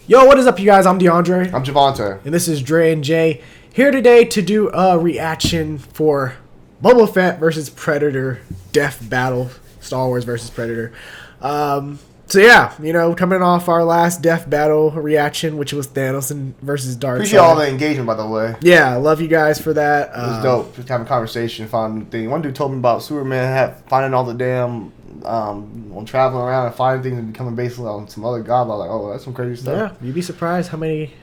Yo, what is up, you guys? I'm DeAndre. I'm Javante. And this is Dre and Jay. Here today to do a reaction for Boba Fett versus Predator Death Battle. Star Wars versus Predator. So yeah, coming off our last Death Battle reaction, which was Thanos versus Darkseid. Appreciate all the engagement, by the way. Yeah, I love you guys for that. It was dope. Just having a conversation, finding new thing. One dude told me about Superman finding all the damn on traveling around and finding things and becoming basically on some other god. I was like, oh, that's some crazy stuff. Yeah, you'd be surprised how many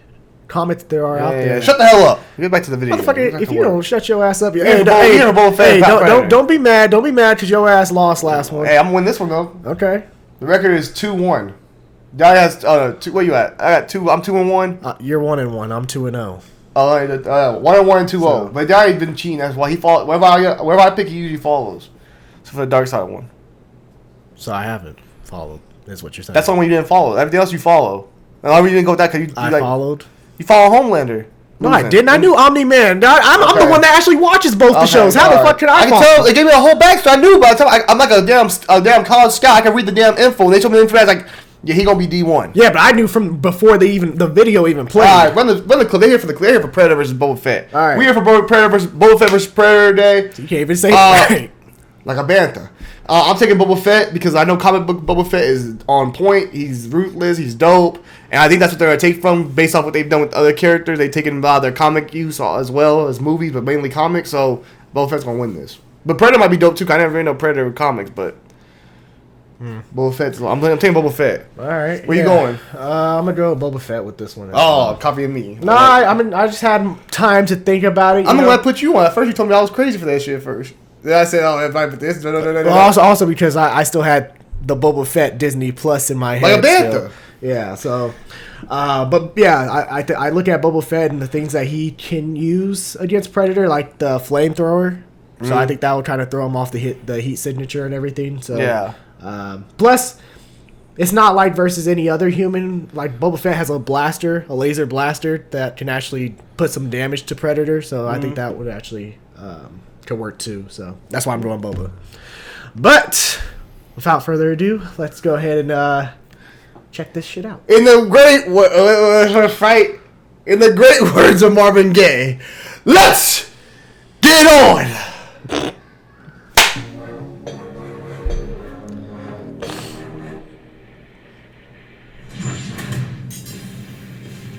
comments there are out there. Shut the hell up. Get back to the video. Motherfucker, if you don't shut your ass up, don't be mad. Don't be mad because your ass lost last one. Hey, I'm gonna win this one though. Okay. The record is 2-1. Daddy has two. Where you at? I got 2. I'm 2-1. You're 1-1. I'm 2-0. 1-1 and 2-0. So, but Daddy's been cheating. That's why he follows. Wherever I pick, he usually follows. So for the Darkseid one. So I haven't followed. Is what you're saying? That's the one you didn't follow. Everything else you follow. And why you didn't go with that? Because I followed. You follow Homelander. No, I didn't. I knew Omni-Man. I'm the one that actually watches both the shows. How the fuck can I follow? Tell. They gave me a whole backstory. I knew by the time I'm like a damn college scout. I can read the damn info. And they told me the info. I was like, yeah, he gonna be D1. Yeah, but I knew from before the video even played. All right, run the clip. They're here for They're here for Predator versus Boba Fett. All right, we're here for Boba Fett versus Predator Day. So you can't even say it right. Like a bantha. I'm taking Boba Fett because I know comic book Boba Fett is on point. He's ruthless. He's dope. And I think that's what they're going to take from based off what they've done with other characters. They've taken a lot of their comic use as well as movies, but mainly comics. So Boba Fett's going to win this. But Predator might be dope too. I never really know Predator with comics, but Boba Fett's. I'm taking Boba Fett. All right. Where you going? I'm going to go with Boba Fett with this one. Oh, copy of me. No, I just had time to think about it. I'm going to put you on. At first, you told me I was crazy for that shit first. Then I said, oh, if I put this. Well, also because I still had the Boba Fett Disney Plus in my head. Like a bantha. Yeah, so, but yeah, I look at Boba Fett and the things that he can use against Predator, like the flamethrower. So I think that would kind of throw him off the heat signature and everything. So yeah. Plus, it's not like versus any other human. Like Boba Fett has a laser blaster that can actually put some damage to Predator. So I think that would actually could work too. So that's why I'm going Boba. But without further ado, let's go ahead and check this shit out. In the great words of Marvin Gaye, let's get on.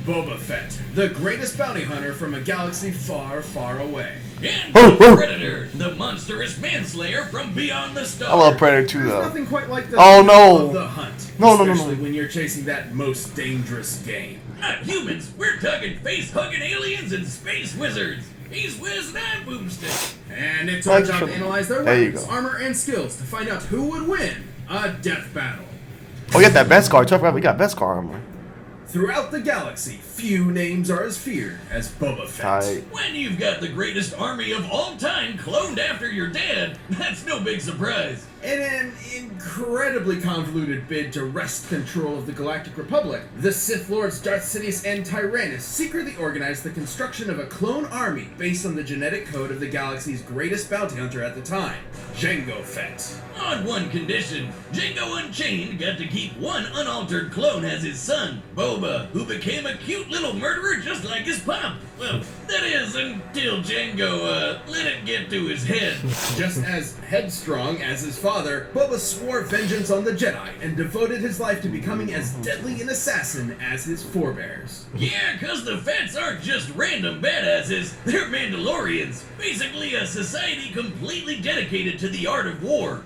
Boba Fett, the greatest bounty hunter from a galaxy far, far away. And Predator, the monstrous manslayer from beyond the stars. I love Predator too, though. There's nothing quite like the of the hunt. No. Especially when you're chasing that most dangerous game. Not humans, we're talking face-hugging aliens and space wizards. He's whiz and I'm boomstick. And it's our job to analyze their weapons, armor, and skills to find out who would win a death battle. Oh, you got that Beskar. Tough, we got Beskar armor. Throughout the galaxy, few names are as feared as Boba Fett. When you've got the greatest army of all time cloned after your dad, that's no big surprise. In an incredibly convoluted bid to wrest control of the Galactic Republic, the Sith Lords Darth Sidious and Tyrannus secretly organized the construction of a clone army based on the genetic code of the galaxy's greatest bounty hunter at the time, Jango Fett. On one condition, Jango Unchained got to keep one unaltered clone as his son, Boba, who became a cute little murderer just like his pop. Well, that is, until Jango, let it get to his head. Just as headstrong as his father, Boba swore vengeance on the Jedi and devoted his life to becoming as deadly an assassin as his forebears. Yeah, cause the Fetts aren't just random badasses, they're Mandalorians. Basically a society completely dedicated to the art of war.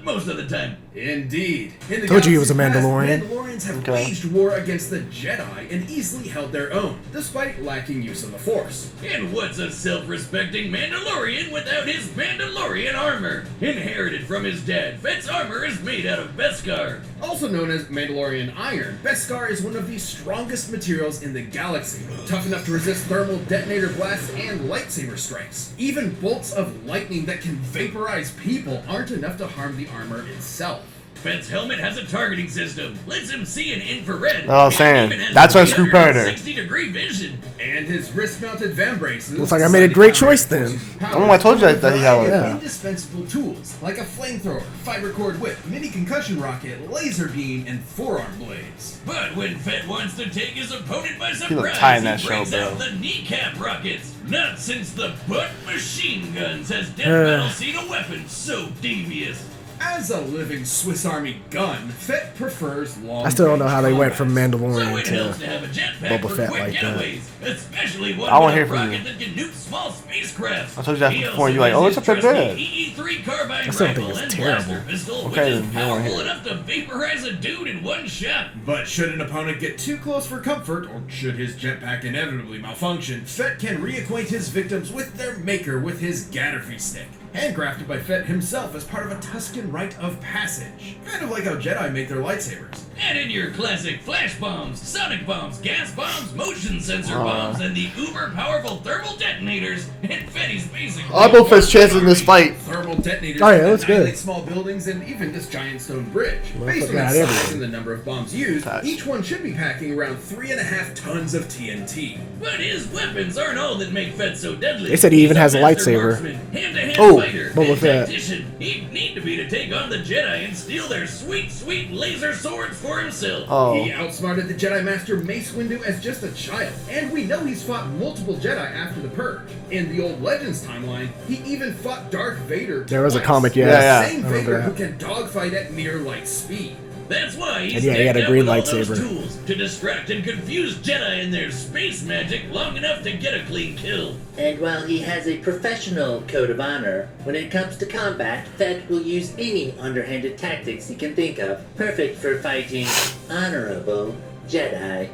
Most of the time. Indeed. In the Told you he was a past, Mandalorian. Mandalorians have waged war against the Jedi and easily held their own, despite lacking use of the Force. And what's a self-respecting Mandalorian without his Mandalorian armor? Inherited from his dad, Fett's armor is made out of Beskar. Also known as Mandalorian iron, Beskar is one of the strongest materials in the galaxy, tough enough to resist thermal detonator blasts and lightsaber strikes. Even bolts of lightning that can vaporize people aren't enough to harm the armor itself. Fett's helmet has a targeting system, lets him see in infrared. Oh, Sam, that's why I screw Predator. 60-degree vision. And his wrist-mounted van braces. Looks like I made a great choice then. I told you that he had one. Yeah. Indispensable tools like a flamethrower, fiber cord whip, mini concussion rocket, laser beam, and forearm blades. But when Fett wants to take his opponent by He looked surprise, tight in that he show, brings bro. out the kneecap rockets. Not since the butt machine guns has Death Metal seen a weapon so devious. As a living Swiss Army gun, Fett prefers long. I still don't know how they went from So Mandalorian it helps to to have a jetpack Boba for Fett quick like that. getaways, especially one I wanna with hear a from rocket you. that can nuke small spacecrafts. I told you that He before, also you're like, has oh, his it's not that trusty bad. EE-3 carbine I still think rifle it's and terrible. blaster pistol, Okay, which is then, you wanna powerful hear it. enough to vaporize a dude in one shot. But should an opponent get too close for comfort, or should his jetpack inevitably malfunction, Fett can reacquaint his victims with their maker with his Gatterfy stick. Handcrafted by Fett himself as part of a Tusken rite of passage. Kind of like how Jedi make their lightsabers. Add in your classic flash bombs, sonic bombs, gas bombs, motion sensor bombs, and the uber powerful thermal detonators, and Fetty's basic. I Boba Fett's chances in this fight. Thermal detonators Oh, yeah, can that's good. annihilate small buildings and even this giant stone bridge. Based on got its size everything. and the number of bombs used, Touch. each one should be packing around 3.5 tons of TNT. But his weapons aren't all that make Fett so deadly. They said he even He's has a master lightsaber. marksman, hand-to-hand Oh, fighter, Boba and Fett. tactician. He'd need to be to take on the Jedi and steal their sweet, sweet laser swords for himself. Oh, He outsmarted the Jedi Master Mace Windu as just a child, and we know he's fought multiple Jedi after the Purge. In the old Legends timeline, he even fought Darth Vader There was a twice. comic, Yeah, yeah. yeah. The same I remember Vader who that. can dogfight at near light speed. That's why he's And yeah, he had a decked out green with all those lightsaber. tools to distract and confuse Jedi in their space magic long enough to get a clean kill. And while he has a professional code of honor, when it comes to combat, Fett will use any underhanded tactics he can think of, perfect for fighting honorable Jedi.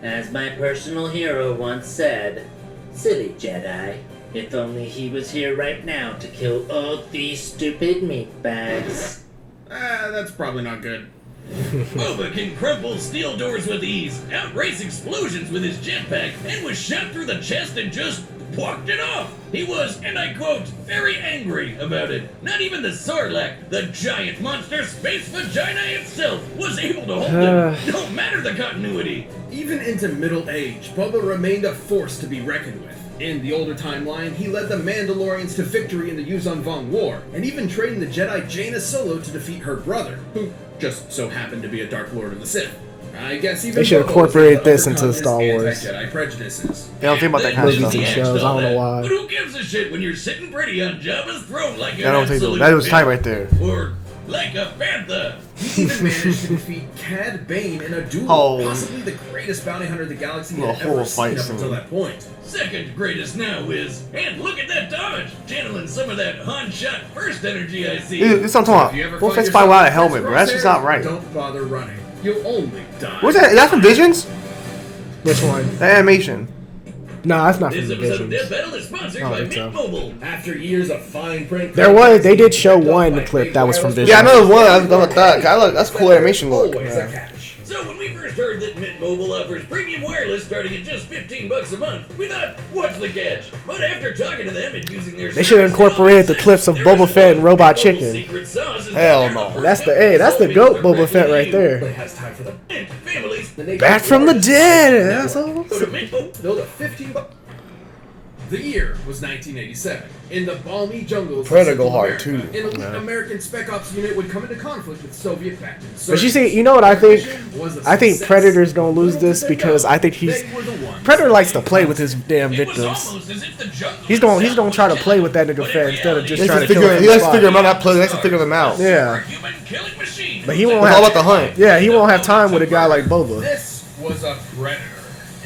As my personal hero once said, silly Jedi. If only he was here right now to kill all these stupid meatbags. That's probably not good. Boba can crumple steel doors with ease, outrace explosions with his jetpack, and was shot through the chest and just walked it off. He was, and I quote, very angry about it. Not even the Sarlacc, the giant monster space vagina itself, was able to hold him, no matter the continuity. Even into middle age, Boba remained a force to be reckoned with. In the older timeline, he led the Mandalorians to victory in the Yuzon Vong War, and even trained the Jedi Jaina Solo to defeat her brother, who just so happened to be a Dark Lord of the Sith. I guess even They should Boba incorporate was able to this into overcome Star his Wars. anti-Jedi prejudices. they don't think about that kind of Then Movies stuff. and he shows, axed I all don't know that. why. But who gives a shit when you're sitting pretty on Jabba's throne like an I don't think so. absolute That was tight bitch? right there. Or like a panther. He even managed to defeat Cad Bane in a duel, Oh. possibly the greatest bounty hunter the galaxy The had whole ever seen fight up scene. until that point. Second greatest now is, and look at that dodge, channeling some of that Han shot first energy I see. This is what I'm If talking you about. ever Boba find Fett's yourself fighting without a in helmet, bro. That's just not crosshairs, right. Don't bother running. You'll only die. What's that? Is that from Visions? Which one? That animation. No, that's not from This the episode of Visions. Death Battle is sponsored I don't by think so. Mint Mobile. After years of fine print, There was- they did show one clip that was from Visions. Yeah, I know the one. I thought that. I look, that's cool animation look. Always a catch. So when we first heard that Mint Mobile offers premium wireless starting at just $15 a month, we thought, what's the catch? But after talking to them and using their They should have incorporated the clips of Boba Fett and Robot Chicken. Secret sauce is Hell that no. they're That's the that's the goat Boba Fett right Nobody there. has time for the And families. Back from the dead, asshole. Go to Mint Mobile. No, the 15 bucks. The year was 1987. In the balmy jungles Predator of Central go hard, America, too. an elite American Spec Ops unit would come into conflict with Soviet-backed But you insurgents. see, you know what I think? Was a I think success. Predator's gonna lose Little this did they because know, I think he's they were the ones Predator likes to that play with his damn It was victims. almost as if the jungle He's gonna itself try to was play with that jealous. nigga But Fett in instead of reality, just He trying likes to to kill figure. him. He likes to figure them out. Not play. He likes to figure them out. Yeah. A human killing machine. But he won't It's all have about the hunt. Yeah, he won't have time with a guy like Boba. This was a predator,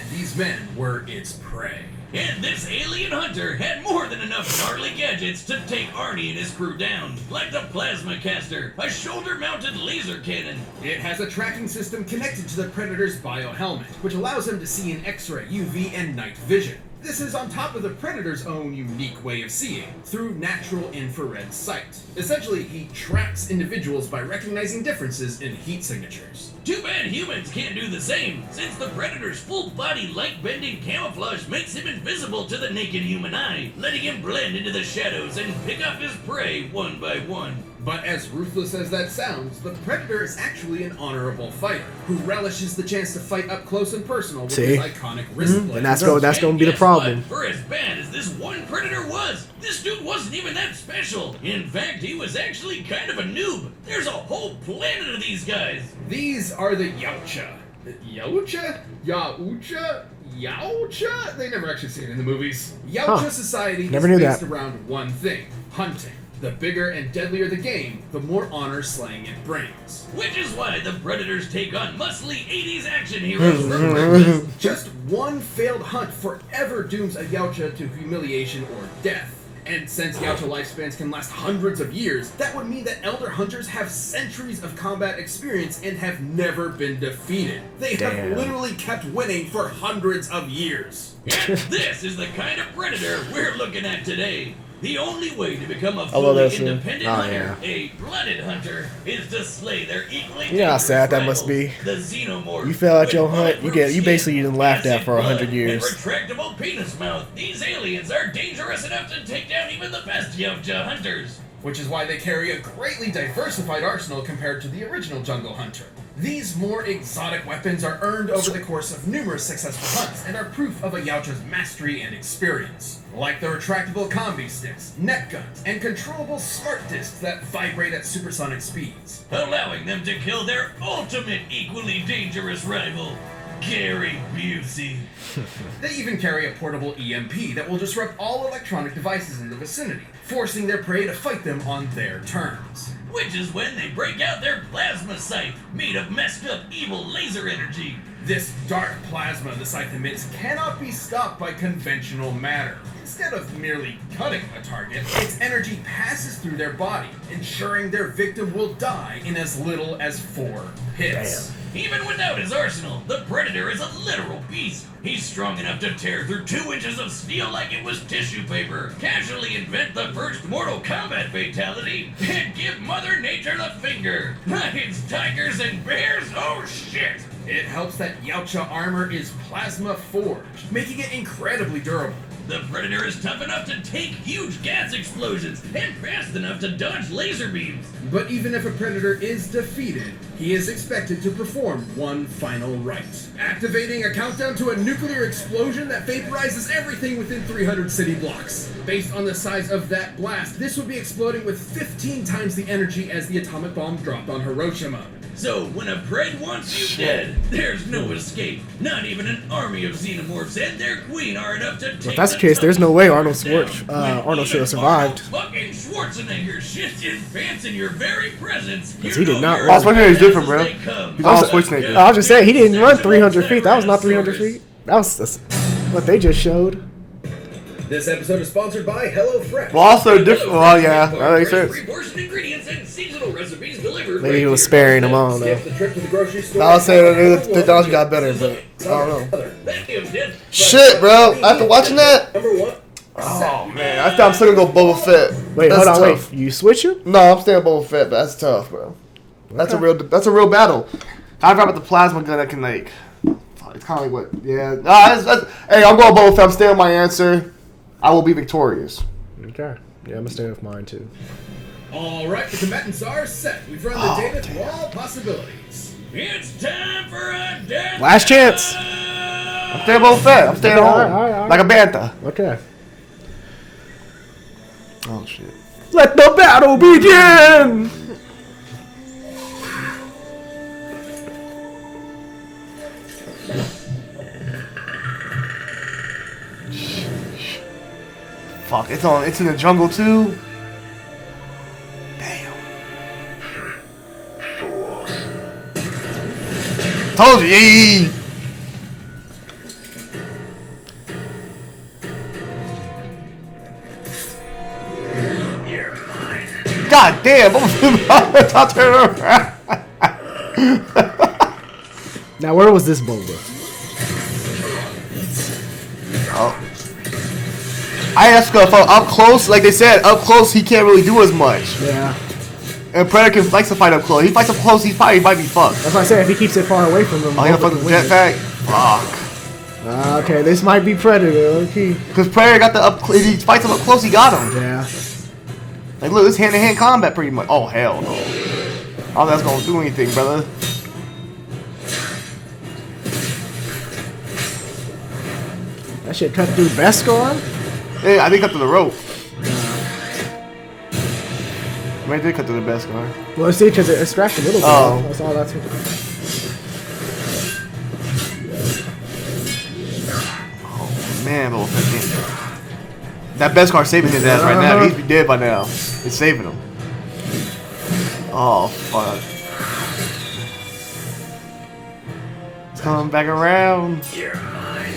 and these men were its prey. And this alien hunter had more than enough gnarly gadgets to take Arnie and his crew down, like the plasma caster, a shoulder-mounted laser cannon. It has a tracking system connected to the Predator's biohelmet, which allows him to see in X-ray, UV, and night vision. This is on top of the Predator's own unique way of seeing, through natural infrared sight. Essentially, he tracks individuals by recognizing differences in heat signatures. Too bad humans can't do the same, since the Predator's full-body light-bending camouflage makes him invisible to the naked human eye, letting him blend into the shadows and pick off his prey one by one. But as ruthless as that sounds, the Predator is actually an honorable fighter who relishes the chance to fight up close and personal with his iconic wrist blade. And that's going to be the Guess problem. what? For as bad as this one Predator was, this dude wasn't even that special. In fact, he was actually kind of a noob. There's a whole planet of these guys. These are the Yautja. Yautja? Yautja? Yautja? They never actually say it in the movies. Yautja society Never is knew based that. around one thing: hunting. The bigger and deadlier the game, the more honor slaying it brings. Which is why the Predators take on muscly 80s action heroes for breakfast. Just one failed hunt forever dooms a Yautja to humiliation or death. And since Yautja lifespans can last hundreds of years, that would mean that Elder Hunters have centuries of combat experience and have never been defeated. They have literally kept winning for hundreds of years. And this is the kind of Predator we're looking at today. The only way to become a love fully that scene. independent hunter, a blooded hunter, is to slay their equally You know how sad that must be. the xenomorph. You fail at your With hunt, bulletproof you basically skin, getting laughed at acid for 100 blood, years. And retractable penis mouth. These aliens are dangerous enough to take down even the best Yautja hunters. Which is why they carry a greatly diversified arsenal compared to the original Jungle Hunter. These more exotic weapons are earned over the course of numerous successful hunts and are proof of a Yautja's mastery and experience. Like the retractable combi sticks, net guns, and controllable smart discs that vibrate at supersonic speeds. Allowing them to kill their ultimate equally dangerous rival, Gary Busey. They even carry a portable EMP that will disrupt all electronic devices in the vicinity, forcing their prey to fight them on their terms. Which is when they break out their plasma sight, made of messed up evil laser energy. This dark plasma the scythe emits cannot be stopped by conventional matter. Instead of merely cutting a target, its energy passes through their body, ensuring their victim will die in as little as 4 hits. Even without his arsenal, the Predator is a literal beast. He's strong enough to tear through 2 inches of steel like it was tissue paper, casually invent the first Mortal Kombat fatality, and give Mother Nature the finger. Lions, tigers, and bears? Oh shit! It helps that Yautja armor is plasma forged, making it incredibly durable. The Predator is tough enough to take huge gas explosions and fast enough to dodge laser beams. But even if a Predator is defeated, he is expected to perform one final rite, activating a countdown to a nuclear explosion that vaporizes everything within 300 city blocks. Based on the size of that blast, this would be exploding with 15 times the energy as the atomic bomb dropped on Hiroshima. So, when a Pred wants you dead, there's no escape. Not even an army of xenomorphs and their queen are enough to take If that's the case, there's no way Arnold should have survived. Fucking Schwarzenegger shits his pants in your very presence. Because he did not run. Schwarzenegger is different, bro. He's all Schwarzenegger. I was just saying, he didn't run 300 feet. That was not 300 feet. That was what they just showed. This episode is sponsored by HelloFresh. Well, also different. Well, yeah, that makes sense. Pre-portioned ingredients and seasonal recipes delivered. Maybe he was sparing them all, though. Skip the trip to the grocery store. I was saying the technology got better, but I don't know. Shit, Shit, bro. After watching that, Number 1. oh man, I think I'm still gonna go Boba Fett. Wait, That's hold on, tough. wait. You switch him? No, I'm staying Boba Fett, but that's tough, bro. That's a real battle. I forgot about the plasma gun that can like. It's kind of like what? Yeah. Hey, I'm going Boba Fett. I'm staying with my answer. I will be victorious. Okay. Yeah, I'm gonna stay with mine too. Alright, the combatants are set. We've run the data through all possibilities. it's time for a death. Last chance. I'm staying Boba Fett. I'm staying Okay, home. all right. Like a bantha. Okay. Oh, shit. Let the battle begin! Fuck, it's in the jungle too? Damn. Told you, yee! God damn, I'll turn around. Now, where was this boulder? Oh. I asked if up close, like they said, up close he can't really do as much. Yeah. And Predator likes to fight up close. He fights up close, he might be fucked. That's why I say if he keeps it far away from them. Oh, he'll fuck with the jetpack? Fuck. Okay, this might be Predator. Okay. Because Predator got the up. If he fights him up close, he got him. Yeah. Like, look, this hand-to-hand combat pretty much. Oh, hell no. Oh, that's gonna do anything, brother. That shit cut through Beskar? Yeah, I think cut through the rope. Maybe they cut through the Beskar. Well, see, because it scratched a little bit. Oh. That's all that's. Man, Boba Fett. That Beskar saving his ass right now. He'd be dead by now. It's saving him. Oh, fuck. It's coming back around. You're mine.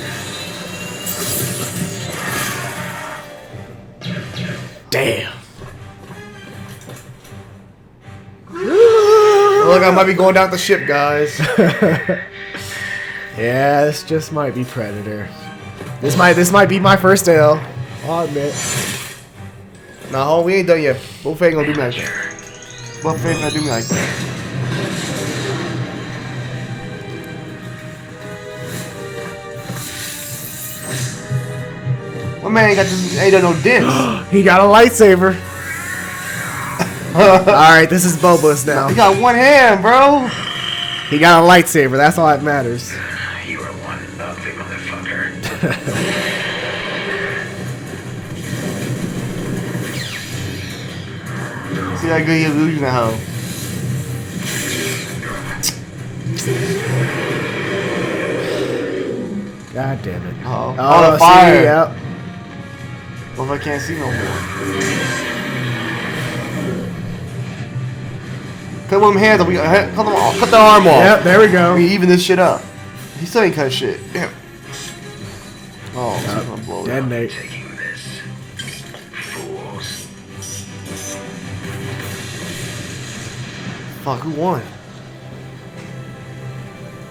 Damn. Look, I might be going down the ship, guys. Yeah, this just might be Predator. This might be my first L. I'll admit. No, we ain't done yet. Boba Fett ain't gonna do me like that. Boba Fett ain't gonna do me like that. My man ain't done no dips. He got a lightsaber. Alright, this is Boba's now. He got one hand, bro. He got a lightsaber, that's all that matters. You are one ugly motherfucker. See how good he illusion at home. God damn it. Oh, Oh, the fire. see, yep. What if I can't see no more? Cut one of them hands off. Cut them off. Cut the arm off. Yep, there we go. We even this shit up. He still ain't cut shit. Damn. Oh, he's gonna blow it up. Detonate. Taking this. Fools. Fuck, who won?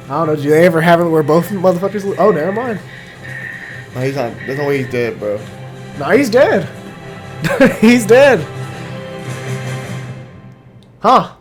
I don't know, do they ever have it where both motherfuckers oh, never mind. No, he's not. There's no way he's dead, bro. No, he's dead. He's dead. Huh.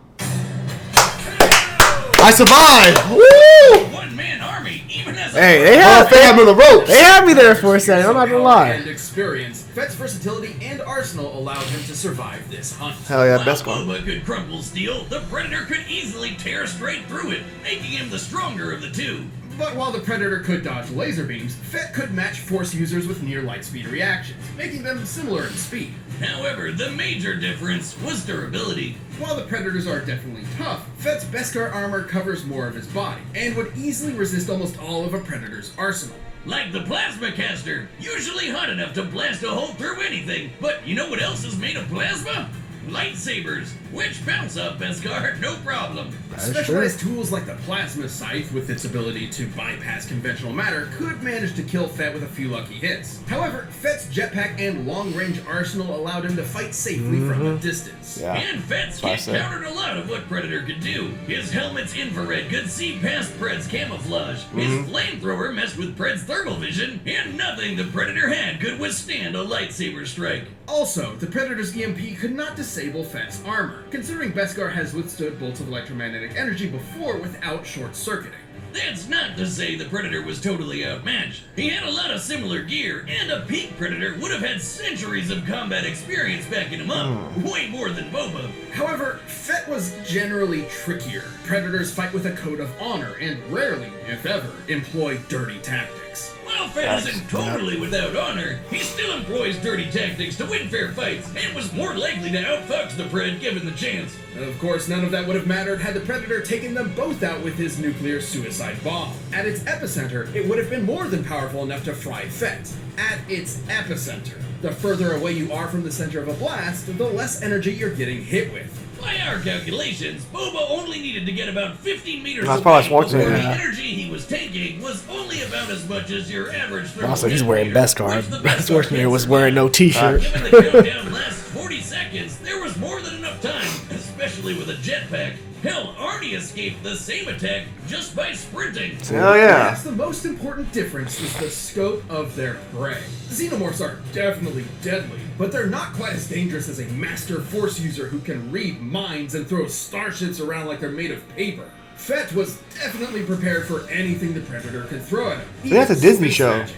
I survived! Woo! One-man army, even as a Hey, they Oh, had, they have me on the ropes. they had me there for a second, I'm not gonna lie. And experience, Fett's versatility and arsenal allowed him to survive this hunt. Hell yeah, While best one. Boba could crumple steel, the Predator could easily tear straight through it, making him the stronger of the two. But while the Predator could dodge laser beams, Fett could match Force users with near light speed reactions, making them similar in speed. However, the major difference was durability. While the Predators are definitely tough, Fett's Beskar armor covers more of his body, and would easily resist almost all of a Predator's arsenal. Like the plasma caster, usually hot enough to blast a hole through anything. But you know what else is made of plasma? Lightsabers, which bounce off Beskar, no problem. Specialized tools like the plasma scythe, with its ability to bypass conventional matter, could manage to kill Fett with a few lucky hits. However, Fett's jetpack and long-range arsenal allowed him to fight safely from a distance. Yeah. And Fett's what I kit said. countered a lot of what Predator could do. His helmet's infrared could see past Pred's camouflage. His flamethrower messed with Pred's thermal vision, and nothing the Predator had could withstand a lightsaber strike. Also, the Predator's EMP could not disable Fett's armor, considering Beskar has withstood bolts of electromagnetic energy before without short-circuiting. That's not to say the Predator was totally outmatched. He had a lot of similar gear, and a peak Predator would have had centuries of combat experience backing him up. Way more than Boba. However, Fett was generally trickier. Predators fight with a code of honor and rarely, if ever, employ dirty tactics. While Fett isn't totally without honor, he still employs dirty tactics to win fair fights, and was more likely to outfox the Pred given the chance. Of course, none of that would have mattered had the Predator taken them both out with his nuclear suicide bomb. At its epicenter, it would have been more than powerful enough to fry Fett. At its epicenter. The further away you are from the center of a blast, the less energy you're getting hit with. By our calculations, Boba only needed to get about 15 meters That's away probably before Schwarzenegger. the energy he was taking was only about as much as your average thermal Also, he's wearing detonator, Beskar. which the Beskar Schwarzenegger was can wearing no survive. t-shirt. Given the countdown lasts 40 seconds, there was more than enough time, especially effectively with a jetpack. Hell, Arnie escaped the same attack just by sprinting. Hell yeah. Yes, the most important difference is the scope of their prey. Xenomorphs are definitely deadly, but they're not quite as dangerous as a master force user who can read minds and throw starships around like they're made of paper. Fett was definitely prepared for anything the Predator could throw at him. That's a Disney Space show. magic.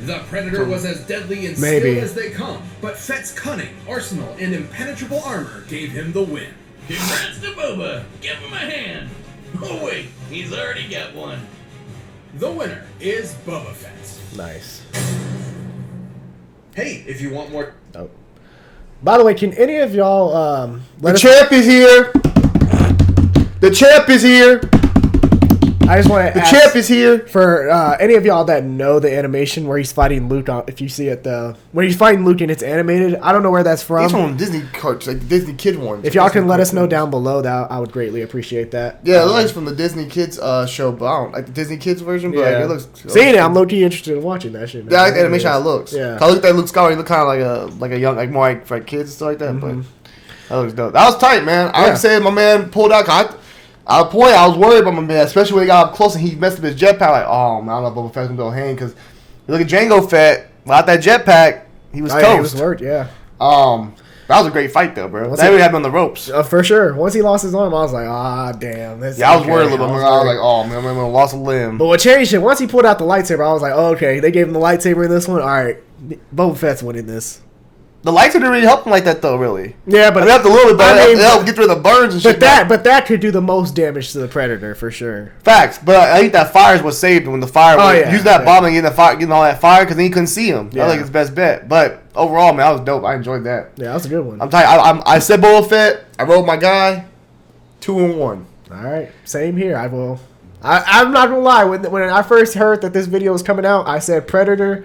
The Predator was as deadly and Maybe. skilled as they come, but Fett's cunning, arsenal, and impenetrable armor gave him the win. Congrats to Boba. Give him a hand. Oh wait, he's already got one. The winner is Boba Fett. Nice. Hey, if you want more... Oh. By the way, can any of y'all The champ is here. The champ is here. I just want to The ask champ is here. for any of y'all that know the animation where he's fighting Luke. If you see it, when he's fighting Luke and it's animated, I don't know where that's from. He's from Disney carts, like the Disney kid ones. If y'all can let us know down below, that I would greatly appreciate that. Yeah, it looks from the Disney Kids show, but I don't like the Disney Kids version. But like, it looks. Seeing it, I'm low key interested in watching that shit. Man. Yeah, I like the animation how it looks. Yeah. I looked at Luke Skywalker. He looked kind of like a young, like more like for kids and stuff like that. But that looks dope. That was tight, man. I would say my man pulled out. At a point, I was worried about my man, especially when he got up close and he messed up his jetpack. Like, oh man, I don't know if Boba Fett's gonna go hang because you look at Jango Fett without that jetpack, he was toast. He was worked, yeah. That was a great fight though, bro. That really had me on the ropes. For sure. Once he lost his arm, I was like, damn. I was worried a little bit. I was like, oh man, I'm gonna lost a limb. But what changed it, once he pulled out the lightsaber, I was like, oh, okay, they gave him the lightsaber in this one. All right, Boba Fett's winning this. The lights didn't really help him like that though, really. Yeah, but it helped a little bit, but I mean, it helped get rid of the burns and shit. But that could do the most damage to the Predator for sure. Facts, but I think that fire is what saved him when the fire. Use that bomb and getting all that fire because then he couldn't see him. Yeah. I think it's best bet. But overall, man, that was dope. I enjoyed that. Yeah, that was a good one. I'm tight. I said Boba Fett. I rode my guy. 2-1. All right, same here. I'm not gonna lie. When I first heard that this video was coming out, I said Predator.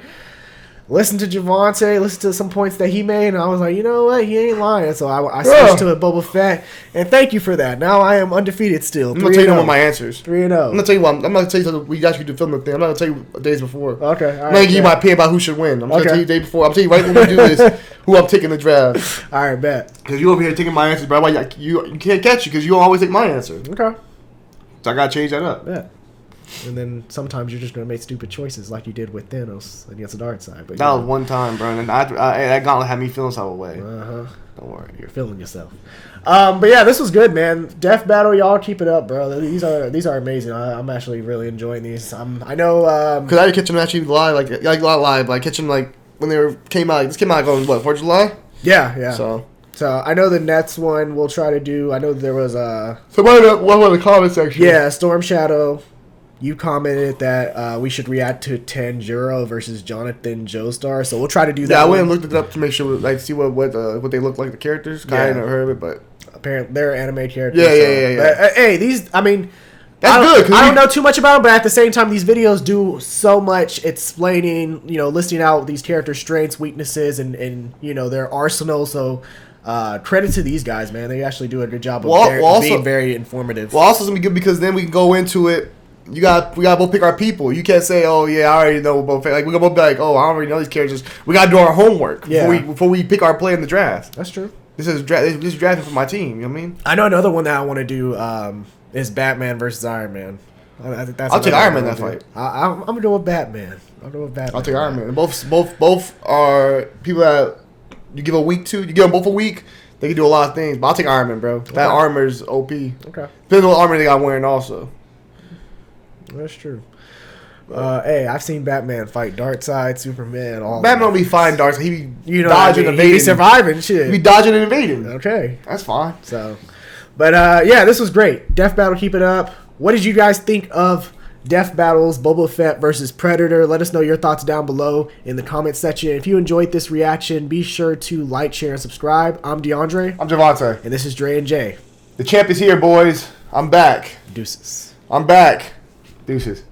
Listen to Javante, listen to some points that he made, and I was like, you know what, he ain't lying. So I switched to a Boba Fett, and thank you for that. Now I am undefeated still. I'm gonna tell you what my answers. 3-0. I'm gonna tell you what. I'm gonna tell you we got you to film the thing. I'm not gonna tell you days before. Okay. I'm gonna give you my opinion about who should win. I'm gonna tell you the day before. I'm telling you right when we do this who I'm taking the draft. All right, bet. Because you over here taking my answers, bro. You can't catch you because you don't always take my answer. Okay. So I gotta change that up. Yeah. And then sometimes you're just going to make stupid choices like you did with Thanos against the dark side. But that was one time, bro. And that gauntlet had me feeling some way. Uh-huh. Don't worry. You're feeling yourself. But yeah, this was good, man. Death Battle, y'all keep it up, bro. These are amazing. I'm actually really enjoying these. I know... Because I catch them actually live, like not live, but I catch them like when they came out. This came out on what, 4th of July? Yeah. So I know the next one we'll try to do. I know there was a... So one in the comment section. Yeah, Storm Shadow. You commented that we should react to Tanjiro versus Jonathan Joestar, so we'll try to do that. Yeah, I went and looked it up to make sure, like, see what they look like, the characters. Yeah. I never heard of it, but apparently they're anime characters. Yeah. But, hey, these, I mean, that's good. I don't know too much about them, but at the same time, these videos do so much explaining, listing out these characters' strengths, weaknesses, and their arsenal. So. Credit to these guys, man. They actually do a good job of being very informative. Well, also it's gonna be good because then we can go into it. We gotta both pick our people. You can't say, "Oh yeah, I already know both." Like we're gonna both be like, "Oh, I already know these characters." We gotta do our homework before we pick our play in the draft. That's true. This is drafting for my team. You know what I mean? I know another one that I want to do is Batman versus Iron Man. I think that's. I'll take Iron Man that fight. I'm gonna go with Batman. I'll take Iron Man. Both are people that you give a week to. You give them both a week. They can do a lot of things. But I'll take Iron Man, bro. Okay. That armor's OP. Okay. Depends on what armor they got wearing also. That's true. Hey, I've seen Batman fight Darkseid, Superman, all. Batman will be fine, Darkseid. He be dodging, evading. He be surviving, shit. He be dodging and evading. Okay, that's fine. So, but yeah, this was great. Death Battle, keep it up. What did you guys think of Death Battles, Boba Fett versus Predator? Let us know your thoughts down below in the comment section. If you enjoyed this reaction, be sure to like, share, and subscribe. I'm DeAndre. I'm Javante. And this is Dre and Jay. The champ is here, boys. I'm back. Deuces. I'm back. Deuces.